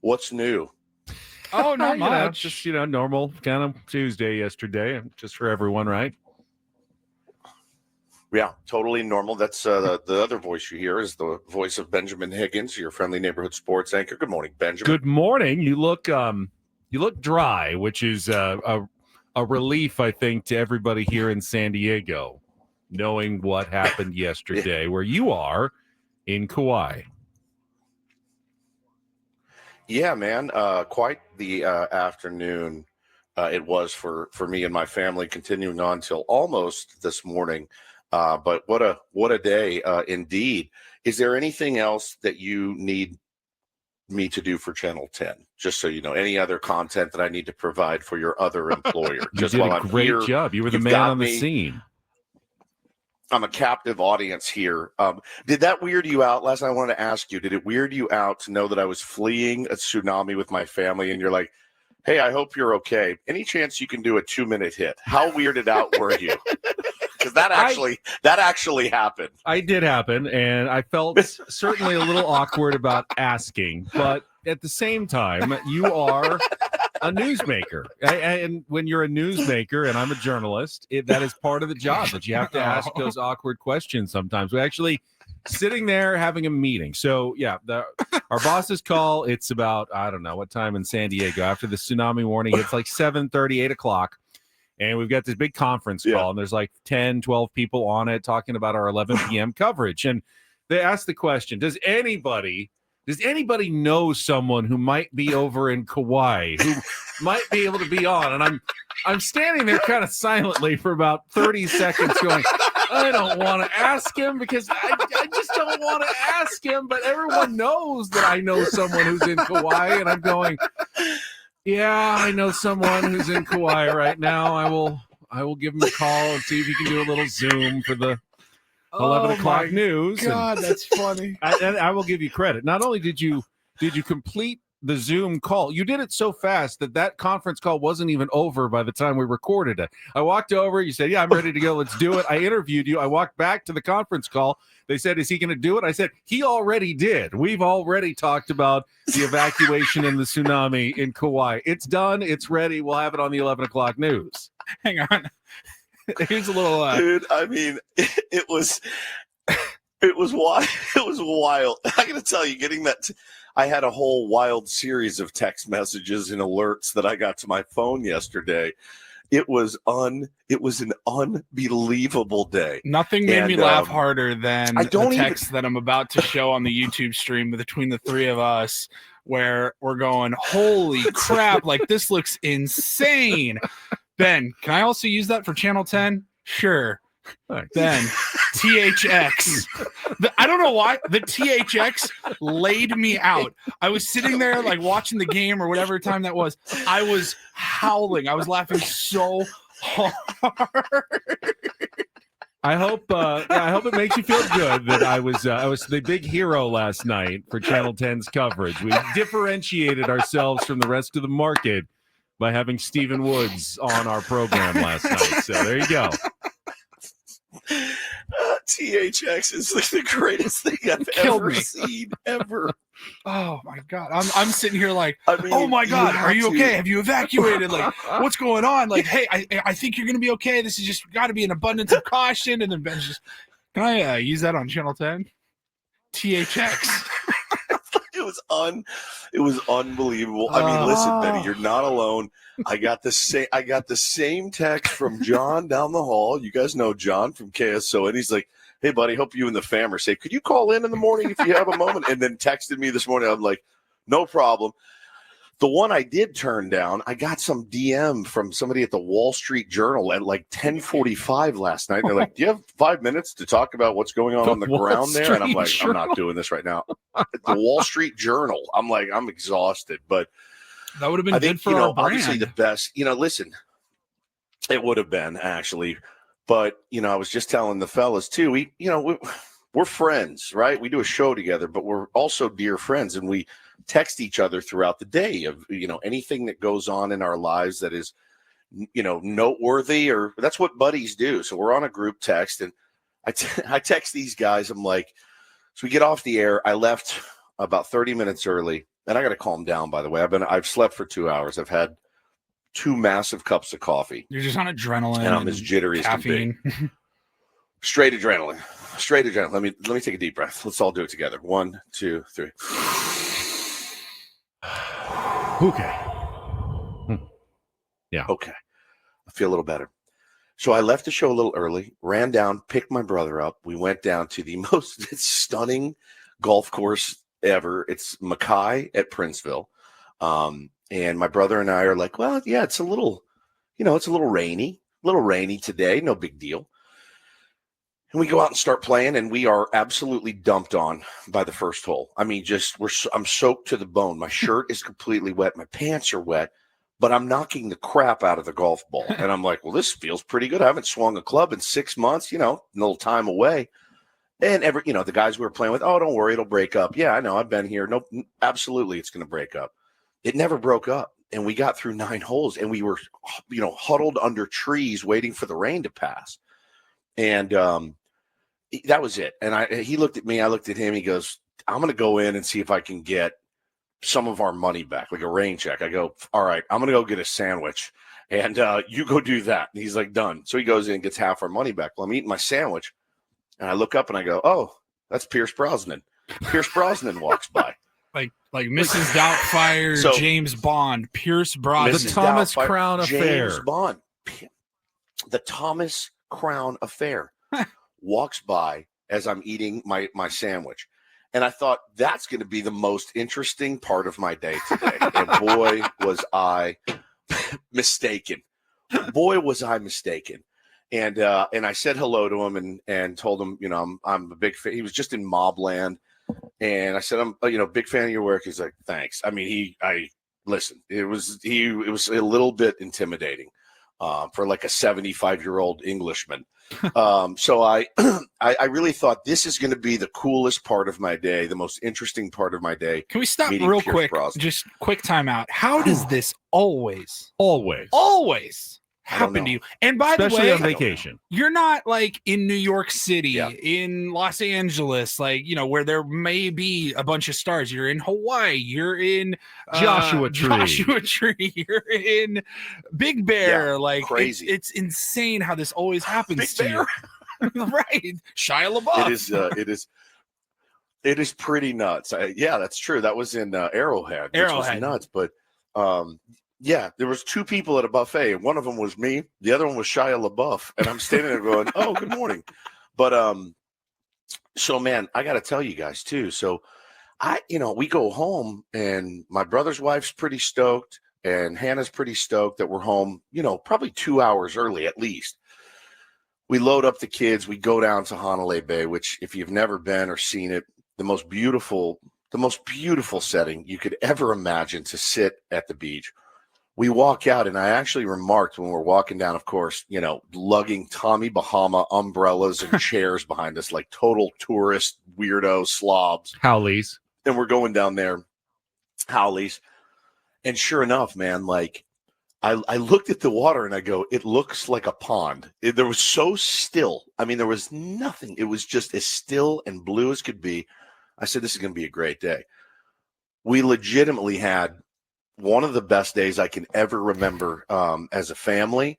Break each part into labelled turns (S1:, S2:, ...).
S1: What's new?
S2: Oh, not much.
S3: Just normal kind of Tuesday yesterday, just for everyone, right?
S1: Yeah, totally normal. That's the other voice you hear is the voice of Benjamin Higgins, your friendly neighborhood sports anchor. Good morning, Benjamin.
S3: Good morning. You look dry, which is a relief, I think, to everybody here in San Diego, knowing what happened yesterday, where you are in Kauai.
S1: Yeah, man. Quite the afternoon it was for me and my family, continuing on till almost this morning. But what a day indeed. Is there anything else that you need me to do for Channel 10? Just so you know, any other content that I need to provide for your other employer?
S3: You
S1: Just
S3: did
S1: while
S3: a
S1: I'm
S3: great
S1: here,
S3: job. You were the
S1: you've
S3: man
S1: got
S3: on the
S1: me.
S3: scene.
S1: I'm a captive audience here. Did that weird you out? Last night I wanted to ask you, did it weird you out to know that I was fleeing a tsunami with my family and you're like, hey, I hope you're okay. Any chance you can do a 2-minute hit? How weirded out were you? Because that actually happened.
S3: I did happen, and I felt certainly a little awkward about asking, but at the same time, you are a newsmaker. And when you're a newsmaker and I'm a journalist, that is part of the job, that you have to ask those awkward questions sometimes. We're actually sitting there having a meeting. So, yeah, our boss's call, it's about, I don't know, what time in San Diego. After the tsunami warning, it's like 7:30, 8 o'clock. And we've got this big conference call, and there's like 10, 12 people on it talking about our 11 p.m. coverage. And they asked the question, does anybody know someone who might be over in Kauai, who might be able to be on? And I'm standing there kind of silently for about 30 seconds going, I don't want to ask him because I just don't want to ask him. But everyone knows that I know someone who's in Kauai, and I'm going, yeah, I know someone who's in Kauai right now. I will give him a call and see if he can do a little Zoom for the 11 o'clock news.
S2: God, that's funny.
S3: And I will give you credit. Not only did you complete the Zoom call, you did it so fast that conference call wasn't even over by the time we recorded it. I walked over. You said, yeah, I'm ready to go. Let's do it. I interviewed you. I walked back to the conference call. They said, is he going to do it? I said, he already did. We've already talked about the evacuation and the tsunami in Kauai. It's done. It's ready. We'll have it on the 11 o'clock news.
S2: Hang on. Here's a little...
S1: Dude, I mean, it was wild. It was wild. I got to tell you, getting that... I had a whole wild series of text messages and alerts that I got to my phone yesterday. It was an unbelievable day.
S2: Nothing made me laugh harder than the text that I'm about to show on the YouTube stream between the three of us, where we're going, holy crap, like this looks insane. Ben, can I also use that for Channel 10? Sure. Then THX. I don't know why the THX laid me out. I was sitting there like watching the game or whatever time that was. I was howling. I was laughing so hard.
S3: I hope it makes you feel good that I was the big hero last night for Channel 10's coverage. We differentiated ourselves from the rest of the market by having Stephen Woods on our program last night. So there you go.
S1: THX is like the greatest thing I've ever seen, ever.
S2: Oh my God. I'm sitting here like, oh my God, are you okay? Have you evacuated? Like, what's going on? Like, hey, I think you're going to be okay. This is just got to be an abundance of caution. And then Ben's just, can I use that on Channel 10? THX.
S1: It was unbelievable. I mean, listen, Betty, you're not alone. I got the same text from John down the hall. You guys know John from KSO, and he's like, hey, buddy, hope you and the fam are safe. Could you call in the morning if you have a moment? And then texted me this morning. I'm like, no problem. The one I did turn down, I got some DM from somebody at the Wall Street Journal at like 10:45 last night. They're like, do you have 5 minutes to talk about what's going on the ground there? And I'm like, I'm not doing this right now. The Wall Street Journal. I'm like, I'm exhausted. But
S2: that would have been good for our brand.
S1: Obviously the best, listen, it would have been actually. But, I was just telling the fellas too, we're friends, right? We do a show together, but we're also dear friends. And we text each other throughout the day of, anything that goes on in our lives that is, noteworthy, or that's what buddies do. So we're on a group text, and I text these guys. I'm like, so we get off the air. I left about 30 minutes early. and I got to calm down, by the way. I've slept for 2 hours. I've had 2 massive cups of coffee.
S2: You're just on adrenaline
S1: and I'm as jittery
S2: caffeine.
S1: as can be. Straight adrenaline. Let me take a deep breath. Let's all do it together. 1, 2, 3.
S3: Okay. Yeah.
S1: Okay. I feel a little better. So I left the show a little early, ran down, picked my brother up. We went down to the most stunning golf course ever. It's Mackay at Princeville. And my brother and I are like, well, yeah, it's a little rainy today. No big deal. And we go out and start playing, and we are absolutely dumped on by the first hole. I mean, I'm soaked to the bone. My shirt is completely wet. My pants are wet, but I'm knocking the crap out of the golf ball. And I'm like, well, this feels pretty good. I haven't swung a club in 6 months, a little time away. And the guys we were playing with, oh, don't worry, it'll break up. Yeah, I know. I've been here. No, absolutely, it's going to break up. It never broke up. And we got through 9 holes, and we were, huddled under trees waiting for the rain to pass. And that was it. And he looked at me, I looked at him. He goes, I'm going to go in and see if I can get some of our money back, like a rain check. I go, all right, I'm going to go get a sandwich, and you go do that. And he's like, done. So he goes in and gets half our money back. Well, I'm eating my sandwich, and I look up and I go, oh, that's Pierce Brosnan. Pierce Brosnan walks by.
S2: Like Mrs. Doubtfire, James Bond, Pierce Brosnan.
S3: The Thomas Crown Affair.
S1: James Bond. The Thomas Crown Affair walks by as I'm eating my sandwich. And I thought, that's going to be the most interesting part of my day today. And boy, was I mistaken. And I said hello to him and told him, I'm a big fan. He was just in Mobland. And I said, I'm, big fan of your work. He's like, thanks. I mean, listen, it was a little bit intimidating for like a 75-year-old Englishman. So I really thought this is going to be the coolest part of my day, the most interesting part of my day.
S2: Can we stop real quick? Just quick timeout. How does this always happen to you? And by the way,
S3: especially on vacation,
S2: you're not like in New York City, in Los Angeles, like, where there may be a bunch of stars. You're in Hawaii, you're in Joshua Tree, you're in Big Bear. Like,
S1: crazy.
S2: It's insane how this always happens to you. Right. Shia LaBeouf.
S1: It is pretty nuts. Yeah, that's true. That was in Arrowhead. Which was nuts. But yeah, there was 2 people at a buffet, and one of them was me. The other one was Shia LaBeouf, and I'm standing there going, "Oh, good morning." But so man, I got to tell you guys too. So we go home, and my brother's wife's pretty stoked, and Hannah's pretty stoked that we're home. Probably 2 hours early at least. We load up the kids. We go down to Hanalei Bay, which, if you've never been or seen it, the most beautiful setting you could ever imagine to sit at the beach. We walk out, and I actually remarked when we're walking down, of course, lugging Tommy Bahama umbrellas and chairs behind us like total tourist weirdo slobs.
S3: Howleys.
S1: And we're going down there, Howleys. And sure enough, man, like I looked at the water and I go, it looks like a pond. There was so still. I mean, there was nothing. It was just as still and blue as could be. I said, this is going to be a great day. We legitimately had one of the best days I can ever remember as a family.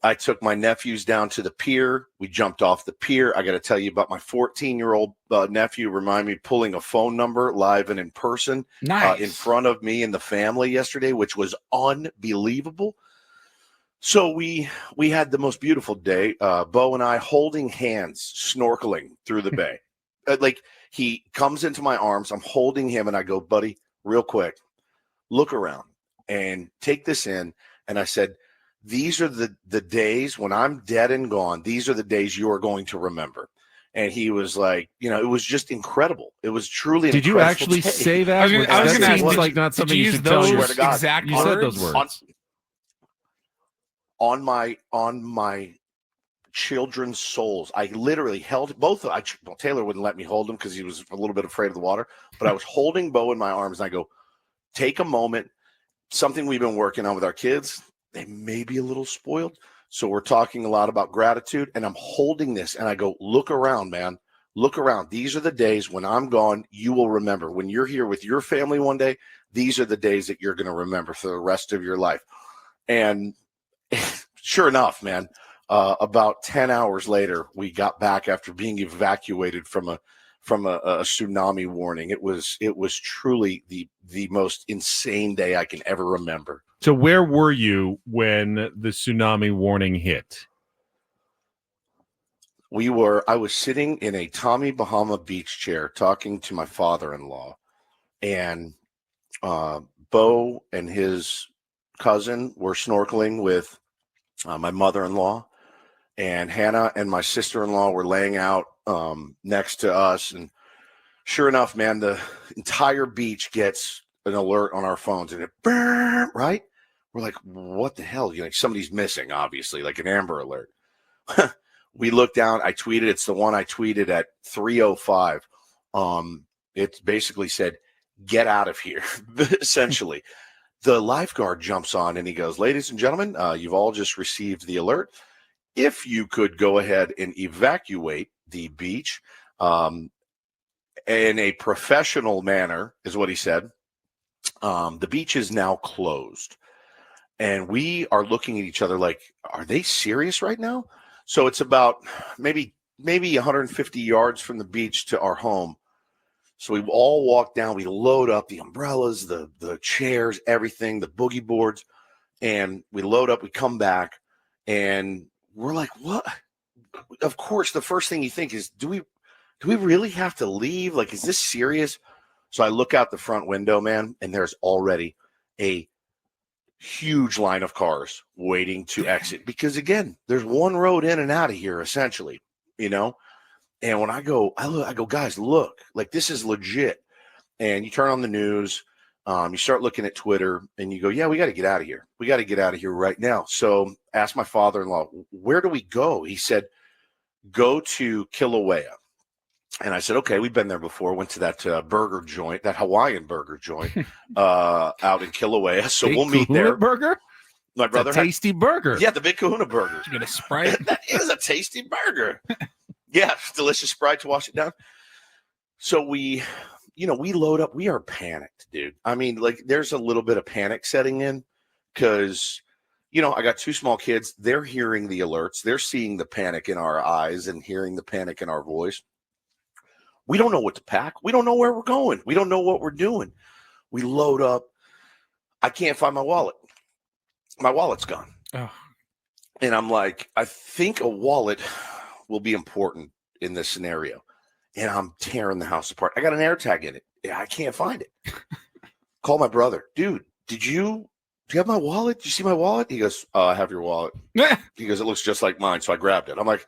S1: I took my nephews down to the pier. We jumped off the pier. I got to tell you about my 14-year-old nephew, remind me, pulling a phone number live and in person in front of me and the family yesterday, which was unbelievable. So we had the most beautiful day. Bo and I holding hands, snorkeling through the bay. Like, he comes into my arms. I'm holding him, and I go, buddy, real quick, look around and take this in. And I said, these are the days when I'm dead and gone. These are the days you are going to remember. And he was like, it was just incredible. It was truly an incredible
S3: Did you actually
S1: day.
S3: say that?
S2: I was going to ask,
S3: like not something you should tell
S2: those
S3: your
S2: exact
S3: you
S2: words?
S3: said those words.
S1: On my children's souls. I literally held both. Taylor wouldn't let me hold him because he was a little bit afraid of the water, but I was holding Bo in my arms, and I go, take a moment. Something we've been working on with our kids. They may be a little spoiled. So we're talking a lot about gratitude, and I'm holding this, and I go, look around, man. look around. These are the days when I'm gone, you will remember. When you're here with your family one day, these are the days that you're going to remember for the rest of your life. And sure enough, man, about 10 hours later, we got back after being evacuated from a tsunami warning. It was truly the most insane day I can ever remember.
S3: So where were you when the tsunami warning hit?
S1: I was sitting in a Tommy Bahama beach chair talking to my father-in-law, and Bo and his cousin were snorkeling with my mother-in-law, and Hannah and my sister-in-law were laying out next to us. And sure enough, man, the entire beach gets an alert on our phones, and it right? We're like, what the hell? Like somebody's missing, obviously, like an Amber Alert. We look down. I tweeted. It's the one I tweeted at 3:05. It basically said, "Get out of here." Essentially, the lifeguard jumps on and he goes, "Ladies and gentlemen, you've all just received the alert. If you could go ahead and evacuate the beach in a professional manner," is what he said. The beach is now closed, and we are looking at each other like, "Are they serious right now?" So it's about maybe 150 yards from the beach to our home. So we all walk down, we load up the umbrellas, the chairs, everything, the boogie boards, and we load up, we come back, and we're like, what? Of course, the first thing you think is, do we really have to leave? Like, is this serious? So I look out the front window, man, and there's already a huge line of cars waiting to exit, because again, there's one road in and out of here, essentially, And when I go, guys, look, like this is legit. And you turn on the news, you start looking at Twitter, and you go, yeah, we got to get out of here. We got to get out of here right now. So asked my father-in-law, where do we go? He said, go to Kilauea. And I said, okay, we've been there before. Went to that burger joint, that Hawaiian burger joint out in Kilauea. So
S2: Big
S1: we'll meet
S2: Kahuna
S1: there.
S2: Burger?
S1: My brother
S2: had tasty burger.
S1: Yeah, the Big Kahuna burger.
S2: You get a Sprite?
S1: That is a tasty burger. Yeah, delicious Sprite to wash it down. So we load up. We are panicked, dude. I mean, like there's a little bit of panic setting in because, I got two small kids. They're hearing the alerts. They're seeing the panic in our eyes and hearing the panic in our voice. We don't know what to pack. We don't know where we're going. We don't know what we're doing. We load up. I can't find my wallet. My wallet's gone.
S2: Oh.
S1: And I'm like, I think a wallet will be important in this scenario. And I'm tearing the house apart. I got an AirTag in it. Yeah, I can't find it. Call my brother. Dude, do you have my wallet? Did you see my wallet? He goes, I have your wallet. He goes, it looks just like mine. So I grabbed it. I'm like,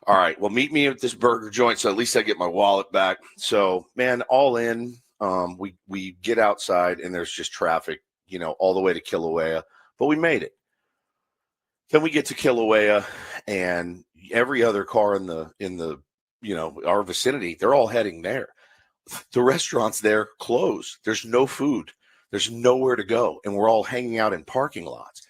S1: all right, well, meet me at this burger joint, so at least I get my wallet back. So, man, all in, we get outside, and there's just traffic, all the way to Kilauea, but we made it. Then we get to Kilauea, and every other car in the our vicinity, they're all heading there. The restaurants there closed. There's no food. There's nowhere to go, and we're all hanging out in parking lots.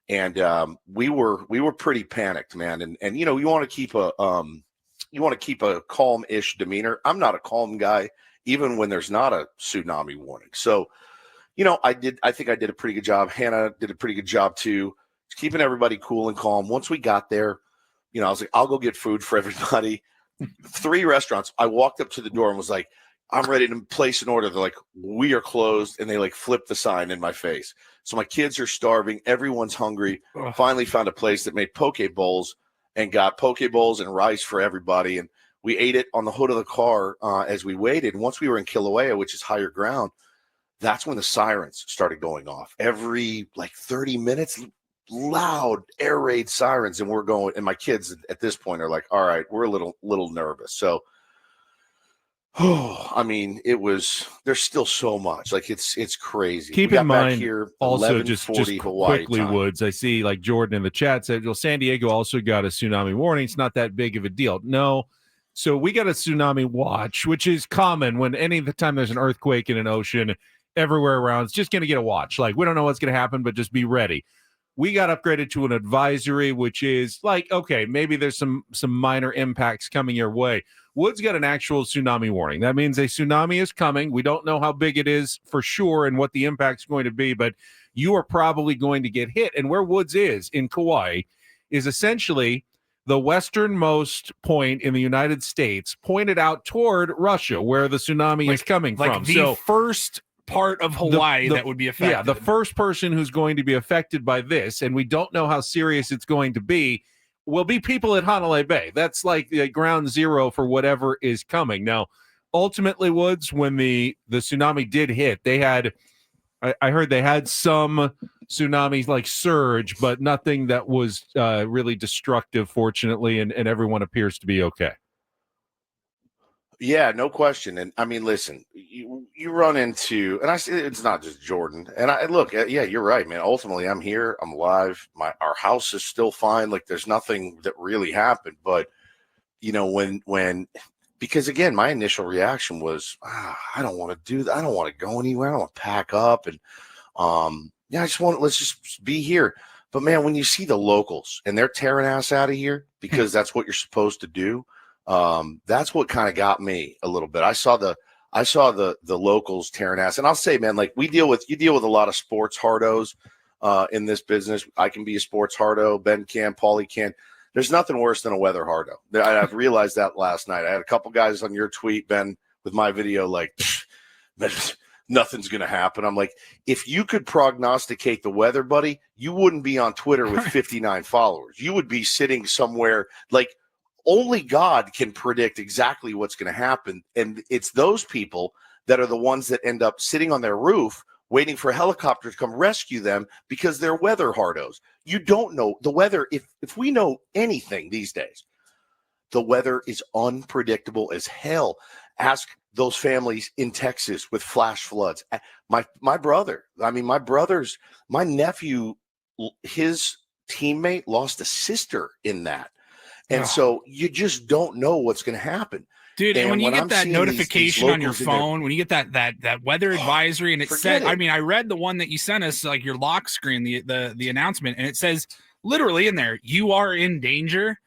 S1: And we were pretty panicked, man. And you want to keep a calm-ish demeanor. I'm not a calm guy, even when there's not a tsunami warning. So, I think I did a pretty good job. Hannah did a pretty good job too, keeping everybody cool and calm. Once we got there, I was like, I'll go get food for everybody. 3 restaurants. I walked up to the door and was like, I'm ready to place an order. They're like, we are closed. And they like flipped the sign in my face. So my kids are starving. Everyone's hungry. Finally found a place that made poke bowls and got poke bowls and rice for everybody. And we ate it on the hood of the car as we waited. And once we were in Kilauea, which is higher ground, that's when the sirens started going off. Every like 30 minutes, loud air raid sirens. And we're going, and my kids at this point are like, all right, we're a little nervous. So, I mean, there's still so much. Like it's crazy.
S3: Keep in mind
S1: here,
S3: also just
S1: Hawaii
S3: quickly,
S1: time.
S3: Woods, I see like Jordan in the chat said, well, San Diego also got a tsunami warning. It's not that big of a deal. No. So we got a tsunami watch, which is common when any of the time there's an earthquake in an ocean everywhere around. It's just going to get a watch. Like we don't know what's going to happen, but just be ready. We got upgraded to an advisory, which is like, okay, maybe there's some minor impacts coming your way. Woods got an actual tsunami warning. That means a tsunami is coming. We don't know how big it is for sure and what the impact's going to be, but you are probably going to get hit. And where Woods is in Kauai is essentially the westernmost point in the United States, pointed out toward Russia, where the tsunami is coming from.
S2: The first part of Hawaii that would be affected.
S3: Yeah, the first person who's going to be affected by this, and we don't know how serious it's going to be, will be people at Hanalei Bay. That's like the ground zero for whatever is coming. Now, ultimately, Woods, when the tsunami did hit, they had, I heard they had some tsunamis like surge, but nothing that was really destructive, fortunately, and everyone appears to be okay.
S1: Yeah, no question. And I mean, listen, you run into, and I say it's not just Jordan. And I look, yeah, you're right, man. Ultimately, I'm here, I'm alive. Our house is still fine. Like, there's nothing that really happened. But you know, when because again, my initial reaction was, I don't want to do that. I don't want to go anywhere. I don't want to pack up, and yeah, let's just be here. But man, when you see the locals and they're tearing ass out of here because that's what you're supposed to do. That's what kind of got me a little bit. I saw the locals tearing ass, and I'll say, man, like you deal with a lot of sports hardos in this business. I can be a sports hardo. Ben can, Paulie can. There's nothing worse than a weather hardo. I've realized that last night. I had a couple guys on your tweet, Ben, with my video, like, nothing's going to happen. I'm like, if you could prognosticate the weather, buddy, you wouldn't be on Twitter with 59 followers. You would be sitting somewhere like, only God can predict exactly what's going to happen. And it's those people that are the ones that end up sitting on their roof waiting for a helicopter to come rescue them because they're weather hardos. You don't know the weather. If we know anything these days, the weather is unpredictable as hell. Ask those families in Texas with flash floods. My brother, my nephew, his teammate lost a sister in that. And so you just don't know what's going to happen.
S2: Dude, and when you get that notification on your phone, when you get that weather advisory, and it said, I mean, I read the one that you sent us, like your lock screen, the announcement, and it says literally in there, you are in danger.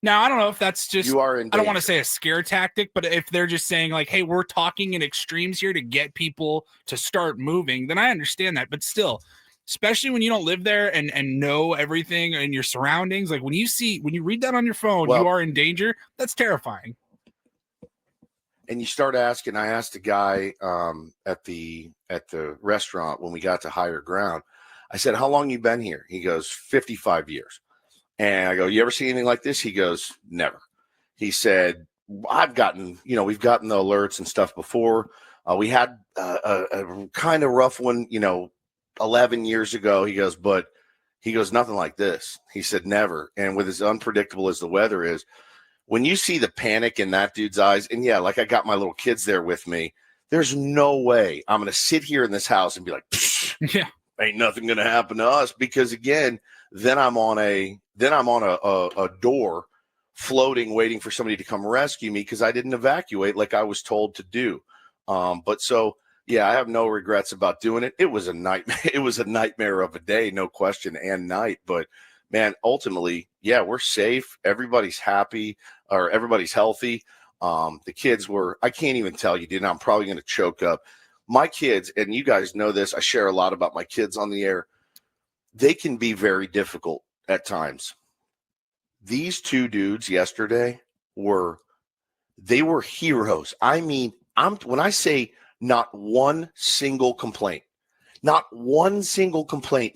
S2: Now, I don't know if that's just, I don't want to say a scare tactic, but if they're just saying like, hey, we're talking in extremes here to get people to start moving, then I understand that. But still, especially when you don't live there and know everything and your surroundings, like when you read that on your phone, you are in danger. That's terrifying.
S1: And you start asking. I asked a guy at the restaurant when we got to higher ground. I said, "How long you been here?" He goes, 55 years. And I go, "You ever see anything like this?" He goes, "Never." He said, we've gotten the alerts and stuff before. We had a kind of rough one, 11 years ago." He goes, "But nothing like this." He said, "Never." And with as unpredictable as the weather is, when you see the panic in that dude's eyes, and yeah, like I got my little kids there with me, there's no way I'm going to sit here in this house and be like, yeah, ain't nothing going to happen to us. Because again, then I'm on a door floating, waiting for somebody to come rescue me because I didn't evacuate like I was told to do. Yeah, I have no regrets about doing it. It was a nightmare. It was a nightmare of a day, no question, and night. But man, ultimately, yeah, we're safe. Everybody's happy, or everybody's healthy. The kids were, I can't even tell you, dude, I'm probably going to choke up. My kids, and you guys know this, I share a lot about my kids on the air. They can be very difficult at times. These two dudes yesterday were heroes. I mean, when I say not one single complaint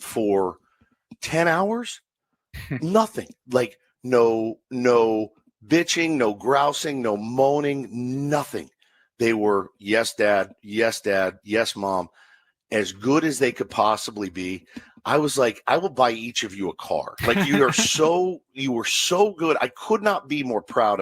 S1: for 10 hours, nothing, like no bitching, no grousing, no moaning, nothing. They were, yes, dad, yes, mom, as good as they could possibly be. I was like, I will buy each of you a car. Like, you were so good. I could not be more proud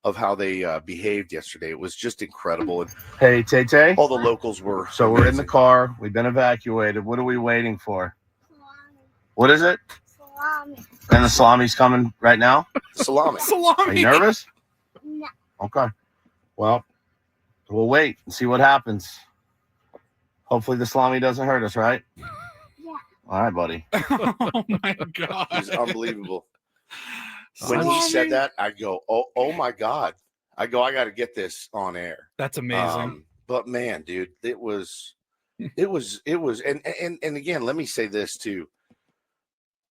S1: of how they behaved yesterday. It was just incredible. And
S4: hey, Tay,
S1: all the locals were.
S4: So amazing. We're in the car. We've been evacuated. What are we waiting for? Salami. What is it? Salami. And the salami's coming right now?
S1: Salami.
S4: Are you nervous?
S5: No.
S4: Okay. Well, we'll wait and see what happens. Hopefully the salami doesn't hurt us, right?
S5: Yeah.
S4: All right, buddy.
S2: Oh my god,
S1: It was unbelievable. When he said that, I go, oh my God. I go, I got to get this on air.
S2: That's amazing.
S1: But man, dude, it was, and again, let me say this too.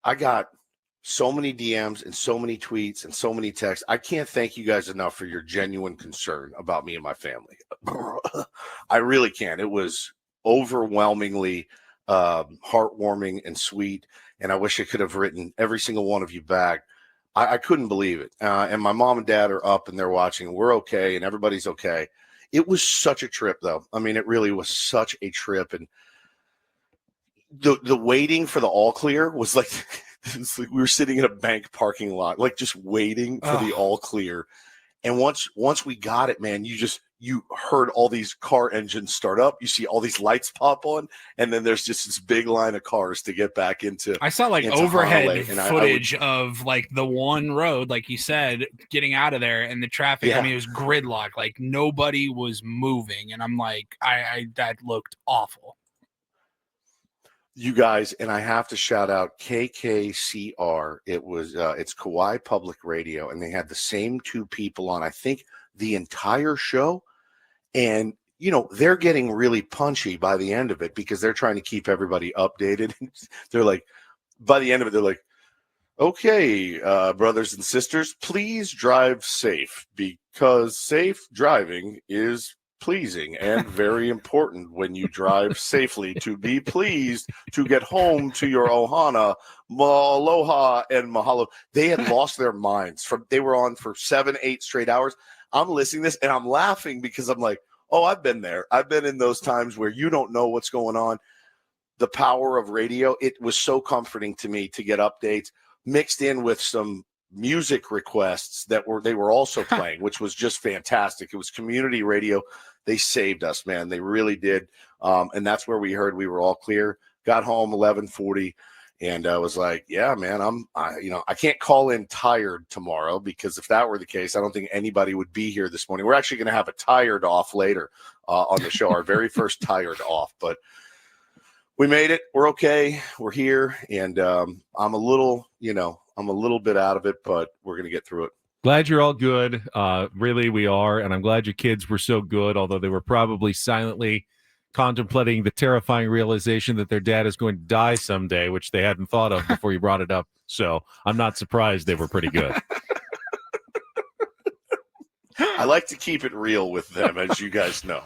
S1: I got so many DMs and so many tweets and so many texts. I can't thank you guys enough for your genuine concern about me and my family. I really can't. It was overwhelmingly heartwarming and sweet. And I wish I could have written every single one of you back. I couldn't believe it. And my mom and dad are up and they're watching and we're okay and everybody's okay. It was such a trip though. I mean, it really was such a trip. And the waiting for the all clear was like, it's like we were sitting in a bank parking lot, like just waiting for the all clear. And once we got it, man, you heard all these car engines start up. You see all these lights pop on, and then there's just this big line of cars to get back into.
S2: I saw like overhead footage of like the one road, like you said, getting out of there and the traffic.
S1: Yeah.
S2: I mean, it was gridlock, like nobody was moving, and I'm like, that looked awful.
S1: You guys, and I have to shout out KKCR. It was it's Kauai Public Radio, and they had the same two people on, I think, the entire show. And you know, they're getting really punchy by the end of it because they're trying to keep everybody updated. They're like, by the end of it, they're like, okay, brothers and sisters, please drive safe because safe driving is pleasing and very important when you drive safely to be pleased to get home to your ohana, aloha, and mahalo. They had lost their minds. They were on for 7-8 straight hours. I'm listening to this and I'm laughing because I'm like, oh, I've been there. I've been in those times where you don't know what's going on. The power of radio. It was so comforting to me to get updates mixed in with some music requests that they were also playing, which was just fantastic. It was community radio. They saved us, man. They really did. And that's where we heard we were all clear. Got home 11:40, and I was like, yeah, man, I can't call in tired tomorrow because if that were the case, I don't think anybody would be here this morning. We're actually going to have a tired off later on the show, our very first tired off, but we made it. We're okay. We're here, and I'm a little bit out of it, but we're going to get through it.
S3: Glad you're all good. Really, we are. And I'm glad your kids were so good, although they were probably silently contemplating the terrifying realization that their dad is going to die someday, which they hadn't thought of before you brought it up. So I'm not surprised they were pretty good.
S1: I like to keep it real with them, as you guys know.